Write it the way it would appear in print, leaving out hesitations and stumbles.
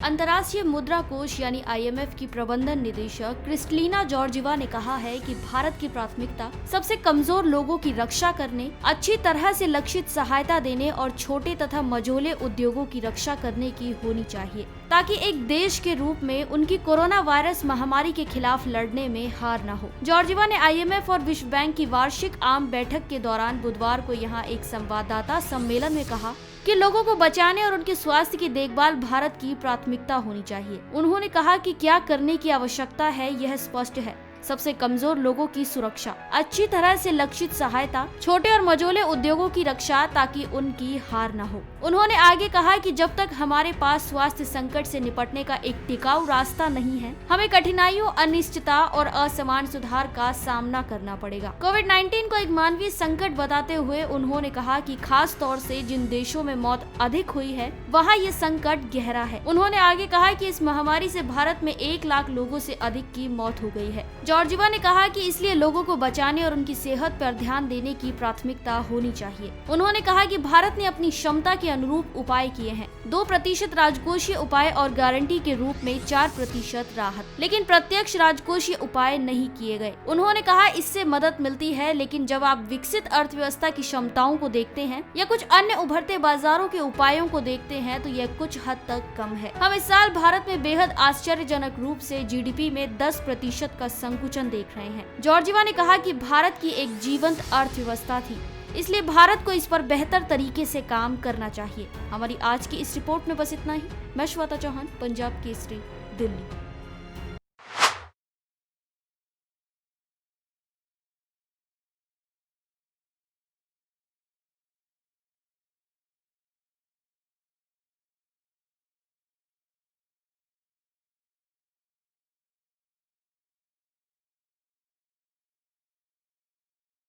अंतर्राष्ट्रीय मुद्रा कोष यानी IMF की प्रबंधन निदेशक क्रिस्टलिना जॉर्जिवा ने कहा है कि भारत की प्राथमिकता सबसे कमजोर लोगों की रक्षा करने, अच्छी तरह से लक्षित सहायता देने और छोटे तथा मझोले उद्योगों की रक्षा करने की होनी चाहिए, ताकि एक देश के रूप में उनकी कोरोना वायरस महामारी के खिलाफ लड़ने में हार न हो। जॉर्जिवा ने IMF और विश्व बैंक की वार्षिक आम बैठक के दौरान बुधवार को यहाँ एक संवाददाता सम्मेलन में कहा कि लोगों को बचाने और उनके स्वास्थ्य की देखभाल भारत की प्राथमिकता होनी चाहिए। उन्होंने कहा कि क्या करने की आवश्यकता है यह स्पष्ट है। सबसे कमजोर लोगों की सुरक्षा, अच्छी तरह से लक्षित सहायता, छोटे और मझोले उद्योगों की रक्षा ताकि उनकी हार न हो। उन्होंने आगे कहा कि जब तक हमारे पास स्वास्थ्य संकट से निपटने का एक टिकाऊ रास्ता नहीं है, हमें कठिनाइयों, अनिश्चितता और असमान सुधार का सामना करना पड़ेगा। कोविड-19 को एक मानवीय संकट बताते हुए उन्होंने कहा कि खास तौर से जिन देशों में मौत अधिक हुई है, वहाँ ये संकट गहरा है। उन्होंने आगे कहा कि इस महामारी से भारत में 1 लाख लोगों से अधिक की मौत हो गई है। जॉर्जिवा ने कहा कि इसलिए लोगों को बचाने और उनकी सेहत पर ध्यान देने की प्राथमिकता होनी चाहिए। उन्होंने कहा कि भारत ने अपनी क्षमता के अनुरूप उपाय किए हैं, 2% राजकोषीय उपाय और गारंटी के रूप में 4% राहत, लेकिन प्रत्यक्ष राजकोषीय उपाय नहीं किए गए। उन्होंने कहा इससे मदद मिलती है, लेकिन जब आप विकसित अर्थव्यवस्था की क्षमताओं को देखते हैं या कुछ अन्य उभरते बाजारों के उपायों को देखते हैं तो यह कुछ हद तक कम है। हम इस साल भारत में बेहद आश्चर्यजनक रूप से GDP में 10% का संकुचन देख रहे हैं। जॉर्जिवा ने कहा कि भारत की एक जीवंत अर्थव्यवस्था थी, इसलिए भारत को इस पर बेहतर तरीके से काम करना चाहिए। हमारी आज की इस रिपोर्ट में बस इतना ही। मैं श्वेता चौहान, पंजाब केसरी, दिल्ली।